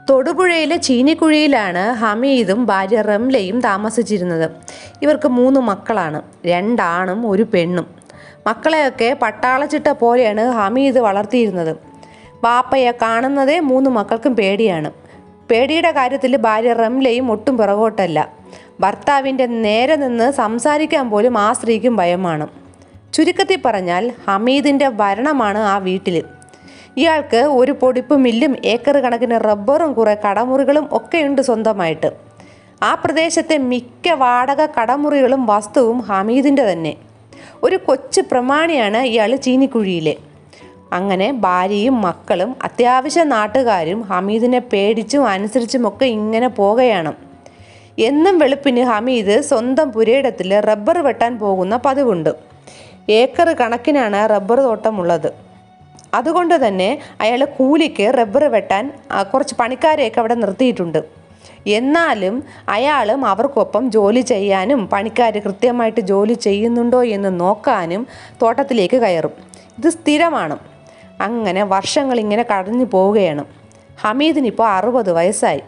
തൊടുപുഴയിലെ ചീനിക്കുഴിയിലാണ് ഹമീദും ഭാര്യ റംലയും താമസിച്ചിരുന്നത്. ഇവർക്ക് 3 മക്കളാണ്, 2 ആണും 1 പെണ്ണും. മക്കളെയൊക്കെ പട്ടാളച്ചിട്ട പോലെയാണ് ഹമീദ് വളർത്തിയിരുന്നത്. ബാപ്പയെ കാണുന്നതേ 3 മക്കൾക്കും പേടിയാണ്. പേടിയുടെ കാര്യത്തിൽ ഭാര്യ റംലയും ഒട്ടും പിറകോട്ടല്ല. ഭർത്താവിൻ്റെ നേരെ നിന്ന് സംസാരിക്കാൻ പോലും ആ സ്ത്രീക്കും ഭയമാണ്. ചുരുക്കത്തിൽ പറഞ്ഞാൽ ഹമീദിൻ്റെ ഭരണമാണ് ആ വീട്ടിൽ. ഇയാൾക്ക് ഒരു പൊടിപ്പ് മില്ലും ഏക്കർ കണക്കിന് റബ്ബറും കുറേ കടമുറികളും ഒക്കെയുണ്ട് സ്വന്തമായിട്ട്. ആ പ്രദേശത്തെ മിക്ക വാടക കടമുറികളും വസ്തുവും ഹമീദിൻ്റെ തന്നെ. ഒരു കൊച്ചു പ്രമാണിയാണ് ഇയാൾ ചീനിക്കുഴിയിലെ. അങ്ങനെ ഭാര്യയും മക്കളും അത്യാവശ്യം നാട്ടുകാരും ഹമീദിനെ പേടിച്ചും അനുസരിച്ചുമൊക്കെ ഇങ്ങനെ പോകുകയാണ്. എന്നും വെളുപ്പിന് ഹമീദ് സ്വന്തം പുരയിടത്തിൽ റബ്ബർ വെട്ടാൻ പോകുന്ന പതിവുണ്ട്. ഏക്കർ കണക്കിനാണ് റബ്ബർ തോട്ടമുള്ളത്. അതുകൊണ്ട് തന്നെ അയാൾ കൂലിക്ക് റബ്ബർ വെട്ടാൻ കുറച്ച് പണിക്കാരെയൊക്കെ അവിടെ നിർത്തിയിട്ടുണ്ട്. എന്നാലും അയാളും അവർക്കൊപ്പം ജോലി ചെയ്യാനും പണിക്കാർ കൃത്യമായിട്ട് ജോലി ചെയ്യുന്നുണ്ടോ എന്ന് നോക്കാനും തോട്ടത്തിലേക്ക് കയറും. ഇത് സ്ഥിരമാണ്. അങ്ങനെ വർഷങ്ങളിങ്ങനെ കടന്നു പോവുകയാണ്. ഹമീദിനിപ്പോൾ 60 വയസ്സായി.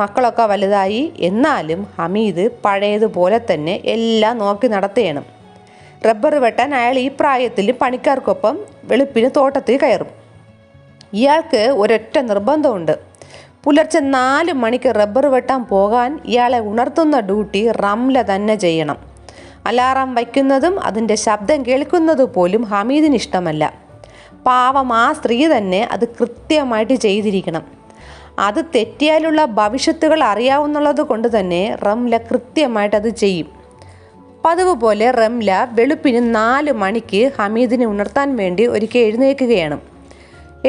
മക്കളൊക്കെ വലുതായി. എന്നാലും ഹമീദ് പഴയതുപോലെ തന്നെ എല്ലാം നോക്കി നടത്തുകയാണ്. റബ്ബർ വെട്ടാൻ അയാൾ ഈ പ്രായത്തിൽ പണിക്കാർക്കൊപ്പം വെളുപ്പിന് തോട്ടത്തിൽ കയറും. ഇയാൾക്ക് ഒരൊറ്റ നിർബന്ധമുണ്ട്. പുലർച്ചെ 4 മണിക്ക് റബ്ബർ വെട്ടാൻ പോകാൻ ഇയാളെ ഉണർത്തുന്ന ഡ്യൂട്ടി റംല തന്നെ ചെയ്യണം. അലാറം വയ്ക്കുന്നതും അതിൻ്റെ ശബ്ദം കേൾക്കുന്നത് പോലും ഹമീദിന് ഇഷ്ടമല്ല. പാവം ആ സ്ത്രീ തന്നെ അത് കൃത്യമായിട്ട് ചെയ്തിരിക്കണം. അത് തെറ്റിയാലുള്ള ഭവിഷ്യത്തുകൾ അറിയാവുന്നുള്ളത് കൊണ്ട് തന്നെ റംല കൃത്യമായിട്ട് അത് ചെയ്യും. പതിവ് പോലെ റംല വെളുപ്പിന് 4 മണിക്ക് ഹമീദിനെ ഉണർത്താൻ വേണ്ടി ഒരിക്കൽ എഴുന്നേൽക്കുകയാണ്.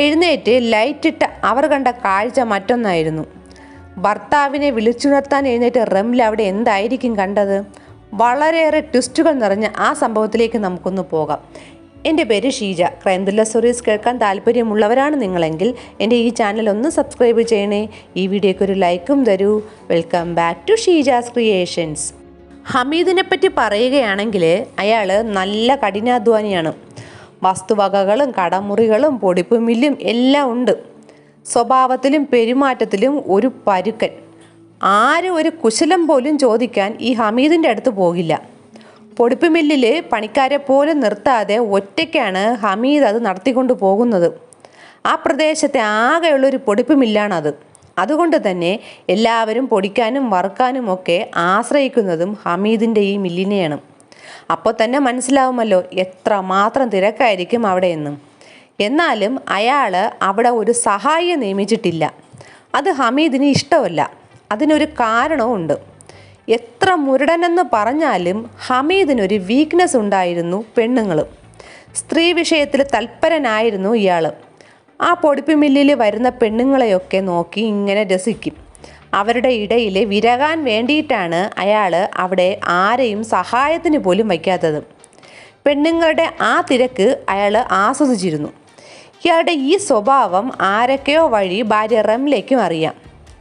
എഴുന്നേറ്റ് ലൈറ്റിട്ട അവർ കണ്ട കാഴ്ച മറ്റൊന്നായിരുന്നു. ഭർത്താവിനെ വിളിച്ചുണർത്താൻ എഴുന്നേറ്റ് റംല അവിടെ എന്തായിരിക്കും കണ്ടത്? വളരെയേറെ ട്വിസ്റ്റുകൾ നിറഞ്ഞ ആ സംഭവത്തിലേക്ക് നമുക്കൊന്ന് പോകാം. എൻ്റെ പേര് ഷീജ. ക്രൈം ത്രില്ലർ സ്റ്റോറീസ് കേൾക്കാൻ താല്പര്യമുള്ളവരാണ് നിങ്ങളെങ്കിൽ എൻ്റെ ഈ ചാനൽ ഒന്ന് സബ്സ്ക്രൈബ് ചെയ്യണേ. ഈ വീഡിയോയ്ക്ക് ഒരു ലൈക്കും തരൂ. Welcome back to Sheeja's creations. ഹമീദിനെ പറ്റി പറയുകയാണെങ്കിൽ അയാൾ നല്ല കഠിനാധ്വാനിയാണ്. വസ്തുവകകളും കടമുറികളും പൊടിപ്പ് മില്ലും എല്ലാം ഉണ്ട്. സ്വഭാവത്തിലും പെരുമാറ്റത്തിലും ഒരു പരുക്കൻ. ആരും ഒരു കുശലം പോലും ചോദിക്കാൻ ഈ ഹമീദിൻ്റെ അടുത്ത് പോകില്ല. പൊടിപ്പ് മില്ലിൽ പണിക്കാരെ പോലും നിർത്താതെ ഒറ്റയ്ക്കാണ് ഹമീദ് അത് നടത്തിക്കൊണ്ട് പോകുന്നത്. ആ പ്രദേശത്തെ ആകെയുള്ളൊരു പൊടിപ്പ് മില്ലാണത്. അതുകൊണ്ട് തന്നെ എല്ലാവരും പൊടിക്കാനും വറുക്കാനും ഒക്കെ ആശ്രയിക്കുന്നതും ഹമീദിൻ്റെ ഈ മില്ലിനെയാണ്. അപ്പോൾ തന്നെ മനസ്സിലാവുമല്ലോ എത്രമാത്രം തിരക്കായിരിക്കും അവിടെയെന്നും. എന്നാലും അയാൾ അവിടെ ഒരു സഹായിയെ നിയമിച്ചിട്ടില്ല. അത് ഹമീദിന് ഇഷ്ടമല്ല. അതിനൊരു കാരണവും ഉണ്ട്. എത്ര മുരടനെന്ന് പറഞ്ഞാലും ഹമീദിനൊരു വീക്ക്നെസ് ഉണ്ടായിരുന്നു. പെണ്ണുങ്ങൾ, സ്ത്രീ വിഷയത്തിൽ തൽപരനായിരുന്നു ഇയാൾ. ആ പൊടിപ്പ് മില്ലിൽ വരുന്ന പെണ്ണുങ്ങളെയൊക്കെ നോക്കി ഇങ്ങനെ രസിക്കും. അവരുടെ ഇടയിൽ വിരകാൻ വേണ്ടിയിട്ടാണ് അയാൾ അവിടെ ആരെയും സഹായത്തിന് പോലും വയ്ക്കാത്തത്. പെണ്ണുങ്ങളുടെ ആ തിരക്ക് അയാൾ ആസ്വദിച്ചിരുന്നു. ഇയാളുടെ ഈ സ്വഭാവം ആരൊക്കെയോ വഴി ഭാര്യ റംലയ്ക്കും അറിയാം.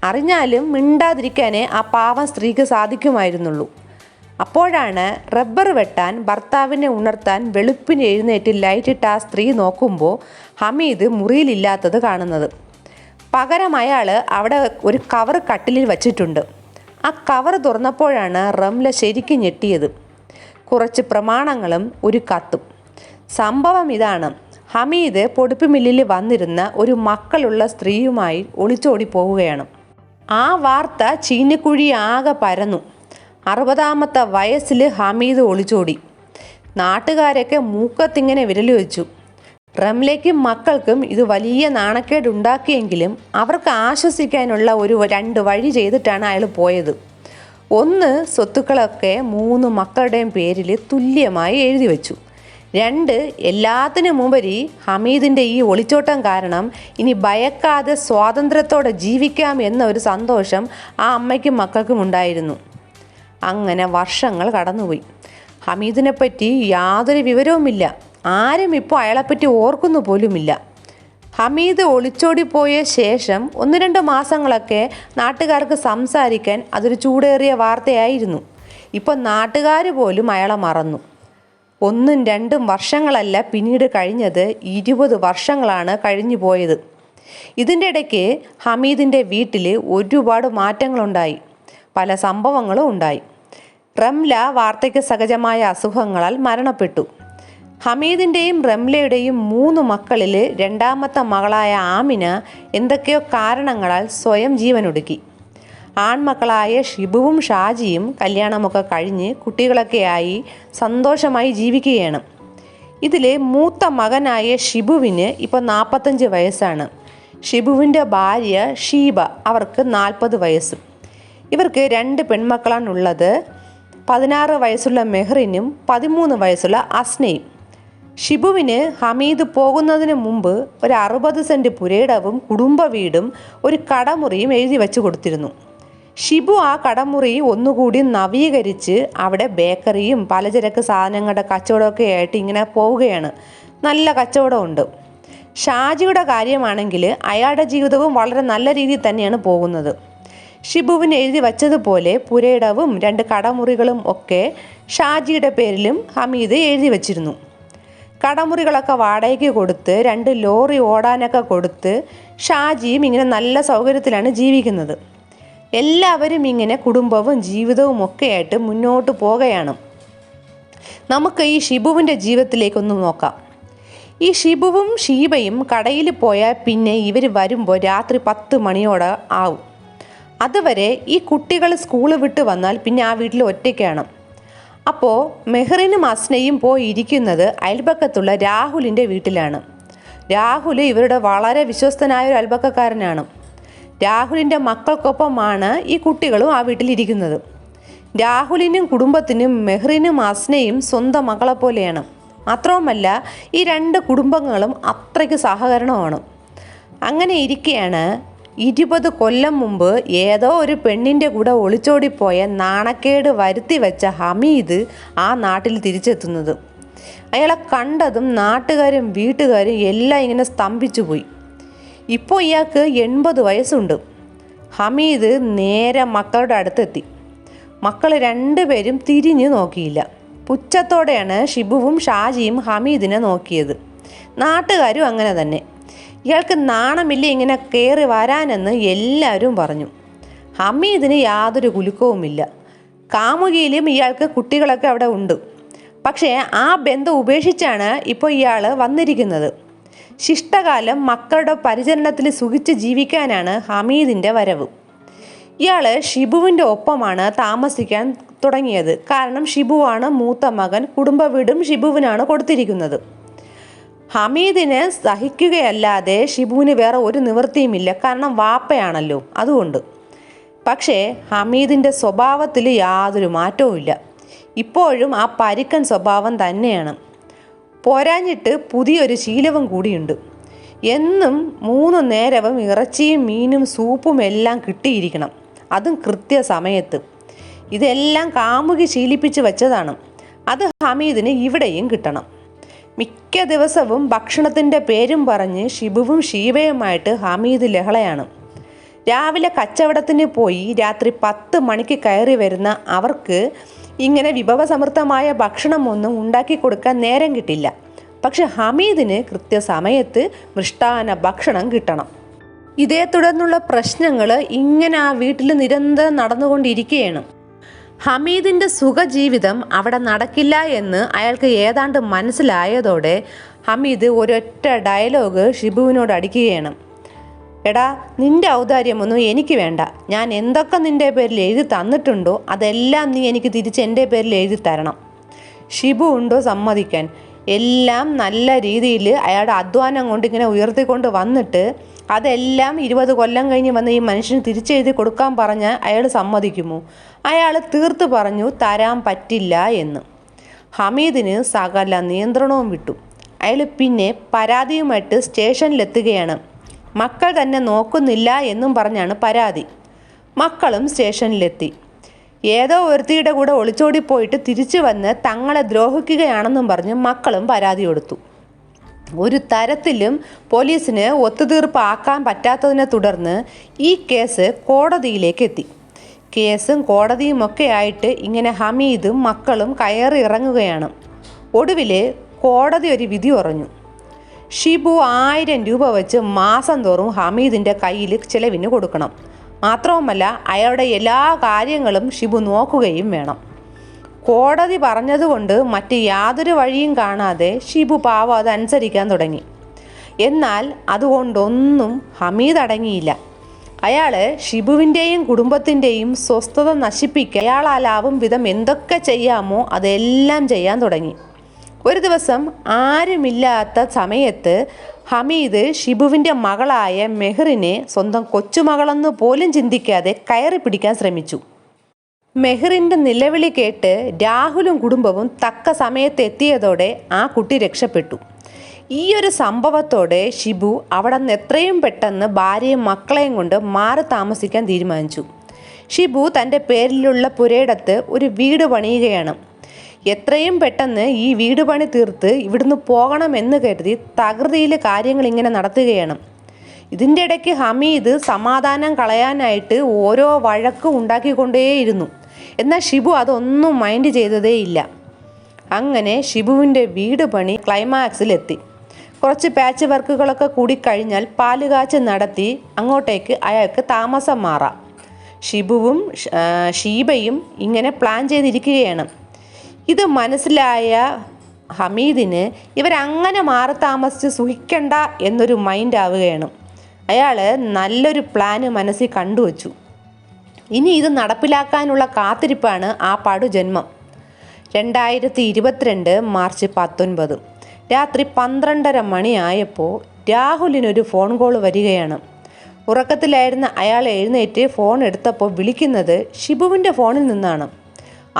അറിഞ്ഞാലും മിണ്ടാതിരിക്കാനേ ആ പാവം സ്ത്രീക്ക് സാധിക്കുമായിരുന്നുള്ളൂ. അപ്പോഴാണ് റബ്ബർ വെട്ടാൻ ഭർത്താവിനെ ഉണർത്താൻ വെളുപ്പിന് എഴുന്നേറ്റ് ലൈറ്റിട്ട് ആ സ്ത്രീ നോക്കുമ്പോൾ ഹമീദ് മുറിയിലില്ലാത്തത് കാണുന്നത്. പകരം അയാൾ അവിടെ ഒരു കവർ കട്ടിലിൽ വച്ചിട്ടുണ്ട്. ആ കവർ തുറന്നപ്പോഴാണ് റംല ശരിക്കും ഞെട്ടിയത്. കുറച്ച് പ്രമാണങ്ങളും ഒരു കത്തും. സംഭവം ഇതാണ്. ഹമീദ് പൊടിപ്പ് മില്ലിൽ വന്നിരുന്ന ഒരു മക്കളുള്ള സ്ത്രീയുമായി ഒളിച്ചോടി പോവുകയാണ്. ആ വാർത്ത ചീനിക്കുഴി ആകെ പരന്നു. 60ാമത്തെ വയസ്സിൽ ഹമീദ് ഒളിച്ചോടി. നാട്ടുകാരൊക്കെ മൂക്കത്തിങ്ങനെ വിരൽ വെച്ചു. റംലയ്ക്കും മക്കൾക്കും ഇത് വലിയ നാണക്കേടുണ്ടാക്കിയെങ്കിലും അവർക്ക് ആശ്വസിക്കാനുള്ള 2 വഴി ചെയ്തിട്ടാണ് അയാൾ പോയത്. ഒന്ന്, സ്വത്തുക്കളൊക്കെ 3 മക്കളുടെയും പേരിൽ തുല്യമായി എഴുതി വെച്ചു. 2, എല്ലാത്തിനും ഉപരി ഹമീദിൻ്റെ ഈ ഒളിച്ചോട്ടം കാരണം ഇനി ഭയക്കാതെ സ്വാതന്ത്ര്യത്തോടെ ജീവിക്കാം എന്ന ഒരു സന്തോഷം ആ അമ്മയ്ക്കും മക്കൾക്കും ഉണ്ടായിരുന്നു. അങ്ങനെ വർഷങ്ങൾ കടന്നുപോയി. ഹമീദിനെ പറ്റി യാതൊരു വിവരവുമില്ല. ആരും ഇപ്പോൾ അയാളെപ്പറ്റി ഓർക്കുന്നു പോലുമില്ല. ഹമീദ് ഒളിച്ചോടിപ്പോയ ശേഷം 1-2 മാസങ്ങളൊക്കെ നാട്ടുകാർക്ക് സംസാരിക്കാൻ അതൊരു ചൂടേറിയ വാർത്തയായിരുന്നു. ഇപ്പോൾ നാട്ടുകാർ പോലും അയാളെ മറന്നു. 1-2 വർഷങ്ങളല്ല പിന്നീട് കഴിഞ്ഞത്, 20 വർഷങ്ങളാണ് കഴിഞ്ഞു പോയത്. ഇതിൻ്റെ ഇടയ്ക്ക് ഹമീദിൻ്റെ വീട്ടിൽ ഒരുപാട് മാറ്റങ്ങളുണ്ടായി, പല സംഭവങ്ങളും ഉണ്ടായി. റംല വാർദ്ധക്യ സഹജമായ അസുഖങ്ങളാൽ മരണപ്പെട്ടു. ഹമീദിൻ്റെയും റംലയുടെയും 3 മക്കളിൽ രണ്ടാമത്തെ മകളായ ആമിന എന്തൊക്കെയോ കാരണങ്ങളാൽ സ്വയം ജീവനൊടുക്കി. ആൺമക്കളായ ഷിബുവും ഷാജിയും കല്യാണമൊക്കെ കഴിഞ്ഞ് കുട്ടികളൊക്കെയായി സന്തോഷമായി ജീവിക്കുകയാണ്. ഇതിൽ മൂത്ത മകനായ ഷിബുവിന് ഇപ്പോൾ 45 വയസ്സാണ്. ഷിബുവിൻ്റെ ഭാര്യ ഷീബ, അവർക്ക് 40 വയസ്സും. ഇവർക്ക് 2 പെൺമക്കളാണുള്ളത്. 16 വയസ്സുള്ള മെഹ്റിനും 13 വയസ്സുള്ള അസ്നയും. ഷിബുവിന് ഹമീദ് പോകുന്നതിന് മുമ്പ് ഒരു 60 സെൻറ്റ് പുരയിടവും കുടുംബ വീടും ഒരു കടമുറിയും എഴുതി വെച്ച് കൊടുത്തിരുന്നു. ഷിബു ആ കടമുറി ഒന്നുകൂടി നവീകരിച്ച് അവിടെ ബേക്കറിയും പലചരക്ക് സാധനങ്ങളുടെ കച്ചവടമൊക്കെ ആയിട്ട് ഇങ്ങനെ പോവുകയാണ്. നല്ല കച്ചവടമുണ്ട്. ഷാജിയുടെ കാര്യമാണെങ്കിൽ അയാളുടെ ജീവിതവും വളരെ നല്ല രീതിയിൽ തന്നെയാണ് പോകുന്നത്. ഷിബുവിന് എഴുതി വച്ചതുപോലെ പുരയിടവും 2 കടമുറികളും ഒക്കെ ഷാജിയുടെ പേരിലും ഹമീദ് എഴുതി വച്ചിരുന്നു. കടമുറികളൊക്കെ വാടകയ്ക്ക് കൊടുത്ത് 2 ലോറി ഓടാനൊക്കെ കൊടുത്ത് ഷാജിയും ഇങ്ങനെ നല്ല സൗകര്യത്തിലാണ് ജീവിക്കുന്നത്. എല്ലാവരും ഇങ്ങനെ കുടുംബവും ജീവിതവും ഒക്കെ ആയിട്ട് മുന്നോട്ട് പോകുകയാണ്. നമുക്ക് ഈ ഷിബുവിൻ്റെ ജീവിതത്തിലേക്കൊന്ന് നോക്കാം. ഈ ഷിബുവും ഷീബയും കടയിൽ പോയാൽ പിന്നെ ഇവർ വരുമ്പോൾ രാത്രി 10 മണിയോടെ ആവും. അതുവരെ ഈ കുട്ടികൾ സ്കൂൾ വിട്ട് വന്നാൽ പിന്നെ ആ വീട്ടിൽ ഒറ്റയ്ക്കാണ്. അപ്പോൾ മെഹ്റിനും അസ്നയും പോയി ഇരിക്കുന്നത് അയൽപക്കത്തുള്ള രാഹുലിൻ്റെ വീട്ടിലാണ്. രാഹുൽ ഇവരുടെ വളരെ വിശ്വസ്തനായ ഒരു അയൽപക്കക്കാരനാണ്. രാഹുലിൻ്റെ മക്കൾക്കൊപ്പമാണ് ഈ കുട്ടികളും ആ വീട്ടിലിരിക്കുന്നത്. രാഹുലിനും കുടുംബത്തിനും മെഹ്റിനും അസ്നയും സ്വന്തം മക്കളെ പോലെയാണ്. മാത്രവുമല്ല ഈ 2 കുടുംബങ്ങളും അത്രയ്ക്ക് സഹകരണമാണ്. അങ്ങനെ ഇരിക്കെയാണ് 20 കൊല്ലം മുമ്പ് ഏതോ ഒരു പെണ്ണിൻ്റെ കൂടെ ഒളിച്ചോടിപ്പോയ നാണക്കേട് വരുത്തി വെച്ച ഹമീദ് ആ നാട്ടിൽ തിരിച്ചെത്തുന്നത്. അയാളെ കണ്ടതും നാട്ടുകാരും വീട്ടുകാരും എല്ലാം ഇങ്ങനെ സ്തംഭിച്ചു പോയി. ഇപ്പോൾ ഇയാൾക്ക് 80 വയസ്സുണ്ട്. ഹമീദ് നേരെ മക്കളുടെ അടുത്തെത്തി. മക്കൾ 2 പേരും തിരിഞ്ഞു നോക്കിയില്ല. പുച്ഛത്തോടെയാണ് ഷിബുവും ഷാജിയും ഹമീദിനെ നോക്കിയത്. നാട്ടുകാരും അങ്ങനെ തന്നെ. ഇയാൾക്ക് നാണമില്ല ഇങ്ങനെ കയറി വരാനെന്ന് എല്ലാവരും പറഞ്ഞു. ഹമീദിന് യാതൊരു കുലുക്കവുമില്ല. കാമുകിയിലും ഇയാൾക്ക് കുട്ടികളൊക്കെ അവിടെ ഉണ്ട്. പക്ഷേ ആ ബന്ധം ഉപേക്ഷിച്ചാണ് ഇപ്പോൾ ഇയാൾ വന്നിരിക്കുന്നത്. ശിഷ്ടകാലം മക്കളുടെ പരിചരണത്തിൽ സുഖിച്ച് ജീവിക്കാനാണ് ഹമീദിൻ്റെ വരവ്. ഇയാൾ ഷിബുവിൻ്റെ ഒപ്പമാണ് താമസിക്കാൻ തുടങ്ങിയത്. കാരണം ഷിബുവാണ് മൂത്ത മകൻ. കുടുംബ വീടും ഷിബുവിനാണ് കൊടുത്തിരിക്കുന്നത്. ഹമീദിനെ സഹിക്കുകയല്ലാതെ ഷിബുവിന് വേറെ ഒരു നിവൃത്തിയുമില്ല. കാരണം വാപ്പയാണല്ലോ, അതുകൊണ്ട്. പക്ഷേ ഹമീദിൻ്റെ സ്വഭാവത്തിൽ യാതൊരു മാറ്റവുമില്ല. ഇപ്പോഴും ആ പരുക്കൻ സ്വഭാവം തന്നെയാണ്. പോരാഞ്ഞിട്ട് പുതിയൊരു ശീലവും കൂടിയുണ്ട്. എന്നും 3 നേരവും ഇറച്ചിയും മീനും സൂപ്പും എല്ലാം കിട്ടിയിരിക്കണം, അതും കൃത്യസമയത്ത്. ഇതെല്ലാം കാമുകി ശീലിപ്പിച്ച് വെച്ചതാണ്. അത് ഹമീദിന് ഇവിടെയും കിട്ടണം. മിക്ക ദിവസവും ഭക്ഷണത്തിൻ്റെ പേരും പറഞ്ഞ് ഷിബുവും ഷീബയുമായിട്ട് ഹമീദ് ലഹളയാണ്. രാവിലെ കച്ചവടത്തിന് പോയി രാത്രി 10 മണിക്ക് കയറി വരുന്ന അവർക്ക് ഇങ്ങനെ വിഭവസമൃദ്ധമായ ഭക്ഷണമൊന്നും ഉണ്ടാക്കി കൊടുക്കാൻ നേരം കിട്ടില്ല. പക്ഷെ ഹമീദിന് കൃത്യസമയത്ത് മൃഷ്ടാന്ന ഭക്ഷണം കിട്ടണം. ഇതേ തുടർന്നുള്ള പ്രശ്നങ്ങൾ ഇങ്ങനെ ആ വീട്ടിൽ നിരന്തരം നടന്നുകൊണ്ടിരിക്കുകയാണ്. ഹമീദിൻ്റെ സുഖജീവിതം അവിടെ നടക്കില്ല എന്ന് അയാൾക്ക് ഏതാണ്ട് മനസ്സിലായതോടെ ഹമീദ് ഒരൊറ്റ ഡയലോഗ് ഷിബുവിനോട് അടിക്കുകയാണ്. എടാ, നിൻ്റെ ഔദാര്യമൊന്നും എനിക്ക് വേണ്ട. ഞാൻ എന്തൊക്കെ നിൻ്റെ പേരിൽ എഴുതി തന്നിട്ടുണ്ടോ അതെല്ലാം നീ എനിക്ക് തിരിച്ച് എൻ്റെ പേരിൽ എഴുതി തരണം. ഷിബു ഉണ്ടോ സമ്മതിക്കാൻ? എല്ലാം നല്ല രീതിയിൽ അയാളുടെ അധ്വാനം കൊണ്ട് ഇങ്ങനെ ഉയർത്തിക്കൊണ്ട് വന്നിട്ട് അതെല്ലാം 20 കൊല്ലം കഴിഞ്ഞ് വന്ന് ഈ മനുഷ്യന് തിരിച്ചെഴുതി കൊടുക്കാൻ പറഞ്ഞാൽ അയാൾ സമ്മതിക്കുമോ? അയാൾ തീർത്ത് പറഞ്ഞു തരാൻ പറ്റില്ല എന്ന്. ഹമീദിന് സകല നിയന്ത്രണവും വിട്ടു. അയാൾ പിന്നെ പരാതിയുമായിട്ട് സ്റ്റേഷനിലെത്തുകയാണ്. മക്കൾ തന്നെ നോക്കുന്നില്ല എന്നും പറഞ്ഞാണ് പരാതി. മക്കളും സ്റ്റേഷനിലെത്തി. ഏതോ ഒരുത്തിയുടെ കൂടെ ഒളിച്ചോടിപ്പോയിട്ട് തിരിച്ചു വന്ന് തങ്ങളെ ദ്രോഹിക്കുകയാണെന്നും പറഞ്ഞ് മക്കളും പരാതി കൊടുത്തു. ഒരു തരത്തിലും പോലീസിന് ഒത്തുതീർപ്പാക്കാൻ പറ്റാത്തതിനെ തുടർന്ന് ഈ കേസ് കോടതിയിലേക്ക് എത്തി. കേസും കോടതിയും ഒക്കെ ആയിട്ട് ഇങ്ങനെ ഹമീദും മക്കളും കയറി ഇറങ്ങുകയാണ്. ഒടുവിൽ കോടതി ഒരു വിധി പറഞ്ഞു. ഷിബു 1000 രൂപ വെച്ച് മാസം തോറും ഹമീദിൻ്റെ കയ്യിൽ ചിലവിന് കൊടുക്കണം. മാത്രവുമല്ല അയാളുടെ എല്ലാ കാര്യങ്ങളും ഷിബു നോക്കുകയും വേണം. കോടതി പറഞ്ഞതുകൊണ്ട് മറ്റ് യാതൊരു വഴിയും കാണാതെ ഷിബു പാവം അതനുസരിക്കാൻ തുടങ്ങി. എന്നാൽ അതുകൊണ്ടൊന്നും ഹമീദ് അടങ്ങിയില്ല. അയാൾ ഷിബുവിൻ്റെയും കുടുംബത്തിൻ്റെയും സ്വസ്ഥത നശിപ്പിക്കാൻ അയാളാലാവും വിധം എന്തൊക്കെ ചെയ്യാമോ അതെല്ലാം ചെയ്യാൻ തുടങ്ങി. ഒരു ദിവസം ആരുമില്ലാത്ത സമയത്ത് ഹമീദ് ഷിബുവിൻ്റെ മകളായ മെഹറിനെ സ്വന്തം കൊച്ചുമകളെന്ന് പോലും ചിന്തിക്കാതെ കയറി പിടിക്കാൻ ശ്രമിച്ചു. മെഹറിൻ്റെ നിലവിളി കേട്ട് രാഹുലും കുടുംബവും തക്ക സമയത്ത് എത്തിയതോടെ ആ കുട്ടി രക്ഷപ്പെട്ടു. ഈ ഒരു സംഭവത്തോടെ ഷിബു അവിടെ നിന്ന് എത്രയും പെട്ടെന്ന് ഭാര്യയും മക്കളെയും കൊണ്ട് മാറി താമസിക്കാൻ തീരുമാനിച്ചു. ഷിബു തൻ്റെ പേരിലുള്ള പുരയിടത്ത് ഒരു വീട് പണിയുകയാണ്. എത്രയും പെട്ടെന്ന് ഈ വീട് പണി തീർത്ത് ഇവിടുന്ന് പോകണമെന്ന് കരുതി തകൃതിയിൽ കാര്യങ്ങൾ ഇങ്ങനെ നടത്തുകയാണ്. ഇതിൻ്റെ ഇടയ്ക്ക് ഹമീദ് സമാധാനം കളയാനായിട്ട് ഓരോ വഴക്കും ഉണ്ടാക്കിക്കൊണ്ടേയിരുന്നു. എന്നാൽ ഷിബു അതൊന്നും മൈൻഡ് ചെയ്തതേയില്ല. അങ്ങനെ ഷിബുവിൻ്റെ വീട് പണി ക്ലൈമാക്സിലെത്തി. കുറച്ച് പാച്ച് വർക്കുകളൊക്കെ കൂടിക്കഴിഞ്ഞാൽ പാലുകാച്ച് നടത്തി അങ്ങോട്ടേക്ക് അയാൾക്ക് താമസം മാറാം. ഷിബുവും ഷീബയും ഇങ്ങനെ പ്ലാൻ ചെയ്തിരിക്കുകയാണ്. ഇത് മനസ്സിലായ ഹമീദിന് ഇവരങ്ങനെ മാറി താമസിച്ച് സുഖിക്കണ്ട എന്നൊരു മൈൻഡ് ആവുകയാണ്. അയാൾ നല്ലൊരു പ്ലാന് മനസ്സിൽ കണ്ടുവച്ചു. ഇനി ഇത് നടപ്പിലാക്കാനുള്ള കാത്തിരിപ്പാണ് ആ പടുജന്മം. 2022 മാർച്ച് 19 രാത്രി 12:30 മണിയായപ്പോൾ രാഹുലിനൊരു ഫോൺ കോൾ വരികയാണ്. ഉറക്കത്തിലായിരുന്ന അയാൾ എഴുന്നേറ്റ് ഫോൺ എടുത്തപ്പോൾ വിളിക്കുന്നത് ഷിബുവിൻ്റെ ഫോണിൽ നിന്നാണ്.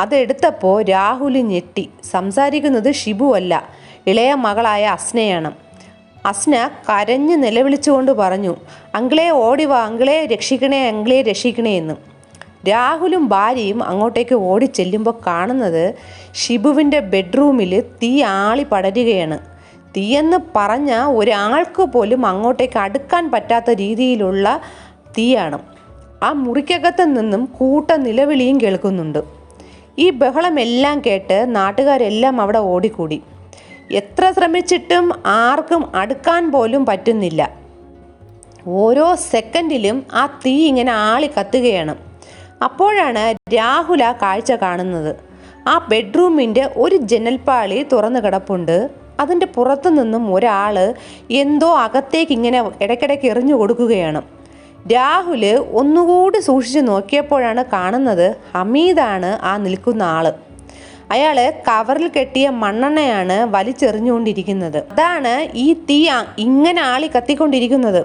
അതെടുത്തപ്പോൾ രാഹുൽ ഞെട്ടി. സംസാരിക്കുന്നത് ഷിബു അല്ല, ഇളയ മകളായ അസ്നയാണ്. അസ്ന കരഞ്ഞ് നിലവിളിച്ചുകൊണ്ട് പറഞ്ഞു, അങ്കിളെ ഓടിവാ, അങ്കിളെ രക്ഷിക്കണേ, അങ്കിളെ രക്ഷിക്കണേ എന്ന്. രാഹുലും ഭാര്യയും അങ്ങോട്ടേക്ക് ഓടിച്ചെല്ലുമ്പോൾ കാണുന്നത് ഷിബുവിൻ്റെ ബെഡ്റൂമിൽ തീ ആളി പടരുകയാണ്. തീയെന്ന് പറഞ്ഞ ഒരാൾക്ക് പോലും അങ്ങോട്ടേക്ക് അടുക്കാൻ പറ്റാത്ത രീതിയിലുള്ള തീയാണ്. ആ മുറിക്കകത്ത് നിന്നും കൂട്ട നിലവിളിയും കേൾക്കുന്നുണ്ട്. ഈ ബഹളമെല്ലാം കേട്ട് നാട്ടുകാരെല്ലാം അവിടെ ഓടിക്കൂടി. എത്ര ശ്രമിച്ചിട്ടും ആർക്കും അടുക്കാൻ പോലും പറ്റുന്നില്ല. ഓരോ സെക്കൻഡിലും ആ തീ ഇങ്ങനെ ആളി കത്തുകയാണ്. അപ്പോഴാണ് രാഹുൽ ആ കാഴ്ച കാണുന്നത്. ആ ബെഡ്റൂമിൻ്റെ ഒരു ജനൽപ്പാളി തുറന്നു കിടപ്പുണ്ട്. അതിൻ്റെ പുറത്തു നിന്നും ഒരാൾ എന്തോ അകത്തേക്ക് ഇങ്ങനെ ഇടയ്ക്കിടയ്ക്ക് എറിഞ്ഞു കൊടുക്കുകയാണ്. രാഹുൽ ഒന്നുകൂടി സൂക്ഷിച്ച് നോക്കിയപ്പോഴാണ് കാണുന്നത് ഹമീദാണ് ആ നിൽക്കുന്ന ആൾ. അയാൾ കവറിൽ കെട്ടിയ മണ്ണെണ്ണയാണ് വലിച്ചെറിഞ്ഞുകൊണ്ടിരിക്കുന്നത്. അതാണ് ഈ തീ ഇങ്ങനെ ആളി കത്തിക്കൊണ്ടിരിക്കുന്നത്.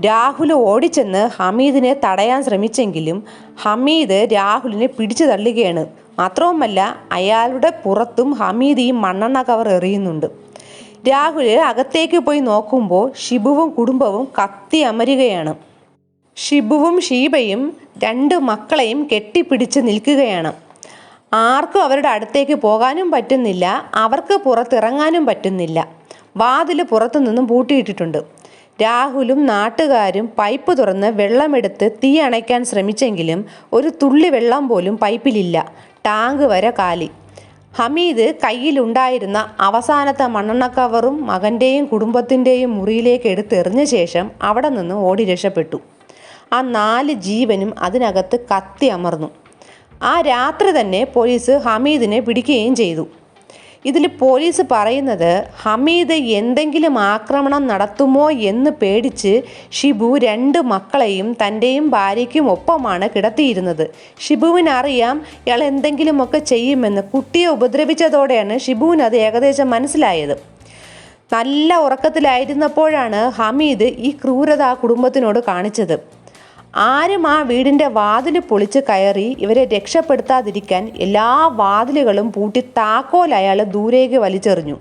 രാഹുൽ ഓടിച്ചെന്ന് ഹമീദിനെ തടയാൻ ശ്രമിച്ചെങ്കിലും ഹമീദ് രാഹുലിനെ പിടിച്ചു തള്ളുകയാണ്. മാത്രവുമല്ല അയാളുടെ പുറത്തും ഹമീദ് ഈ മണ്ണെണ്ണ കവർ എറിയുന്നുണ്ട്. രാഹുൽ അകത്തേക്ക് പോയി നോക്കുമ്പോൾ ഷിബുവും കുടുംബവും കത്തി അമരുകയാണ്. ഷിബുവും ഷീബയും 2 മക്കളെയും കെട്ടിപ്പിടിച്ച് നിൽക്കുകയാണ്. ആർക്കും അവരുടെ അടുത്തേക്ക് പോകാനും പറ്റുന്നില്ല, അവർക്ക് പുറത്തിറങ്ങാനും പറ്റുന്നില്ല. വാതിൽ പുറത്തു നിന്നും പൂട്ടിയിട്ടിട്ടുണ്ട്. രാഹുലും നാട്ടുകാരും പൈപ്പ് തുറന്ന് വെള്ളമെടുത്ത് തീ അണയ്ക്കാൻ ശ്രമിച്ചെങ്കിലും ഒരു തുള്ളി വെള്ളം പോലും പൈപ്പിലില്ല. ടാങ്ക് വരെ കാലി. ഹമീദ് കയ്യിലുണ്ടായിരുന്ന അവസാനത്തെ മണ്ണെണ്ണ കവറും മകൻ്റെയും കുടുംബത്തിൻ്റെയും മുറിയിലേക്ക് എടുത്തെറിഞ്ഞ ശേഷം അവിടെ നിന്ന് ഓടി രക്ഷപ്പെട്ടു. ആ 4 ജീവനും അതിനകത്ത് കത്തി അമർന്നു. ആ രാത്രി തന്നെ പോലീസ് ഹമീദിനെ പിടിക്കുകയും ചെയ്തു. ഇതിൽ പോലീസ് പറയുന്നത് ഹമീദ് എന്തെങ്കിലും ആക്രമണം നടത്തുമോ എന്ന് പേടിച്ച് ഷിബു 2 മക്കളെയും തൻ്റെയും ഭാര്യയ്ക്കും ഒപ്പമാണ് കിടത്തിയിരുന്നത്. ഷിബുവിനറിയാം ഇയാൾ എന്തെങ്കിലുമൊക്കെ ചെയ്യുമെന്ന്. കുട്ടിയെ ഉപദ്രവിച്ചതോടെയാണ് ഷിബുവിന് അത് ഏകദേശം മനസ്സിലായത്. നല്ല ഉറക്കത്തിലായിരുന്നപ്പോഴാണ് ഹമീദ് ഈ ക്രൂരത ആ കുടുംബത്തിനോട് കാണിച്ചത്. ആരും ആ വീടിൻ്റെ വാതിൽ പൊളിച്ച് കയറി ഇവരെ രക്ഷപ്പെടുത്താതിരിക്കാൻ എല്ലാ വാതിലുകളും പൂട്ടി താക്കോൽ അയാൾ ദൂരേക്ക് വലിച്ചെറിഞ്ഞു.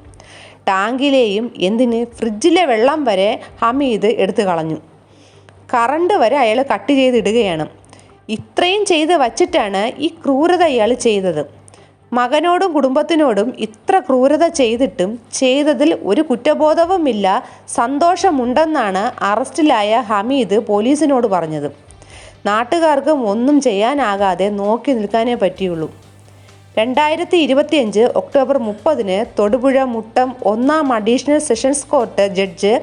ടാങ്കിലെയും എന്തിന് ഫ്രിഡ്ജിലെ വെള്ളം വരെ ഹമീദ് എടുത്തു കളഞ്ഞു. കറണ്ട് വരെ അയാൾ കട്ട് ചെയ്തിടുകയാണ്. ഇത്രയും ചെയ്ത് വച്ചിട്ടാണ് ഈ ക്രൂരത ഇയാൾ ചെയ്തത്. മകനോടും കുടുംബത്തിനോടും ഇത്ര ക്രൂരത ചെയ്തിട്ടും ചെയ്തതിൽ ഒരു കുറ്റബോധവുമില്ല, സന്തോഷമുണ്ടെന്നാണ് അറസ്റ്റിലായ ഹമീദ് പോലീസിനോട് പറഞ്ഞത്. നാട്ടുകാർക്കും ഒന്നും ചെയ്യാനാകാതെ നോക്കി നിൽക്കാനേ പറ്റിയുള്ളൂ. 2025 October 30 Thodupuzha Muttom 1 additional sessions court judge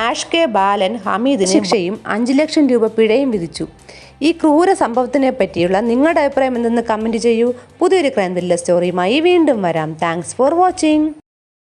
Ash K Balan ഹമീദിന് ശിക്ഷയും 5 ലക്ഷം രൂപ പിഴയും വിധിച്ചു. ഈ ക്രൂര സംഭവത്തിനെ പറ്റിയുള്ള നിങ്ങളുടെ അഭിപ്രായം എന്തെന്ന് കമൻറ്റ് ചെയ്യൂ. പുതിയൊരു ക്രൈം ത്രില്ലർ സ്റ്റോറിയുമായി വീണ്ടും വരാം. Thanks for watching.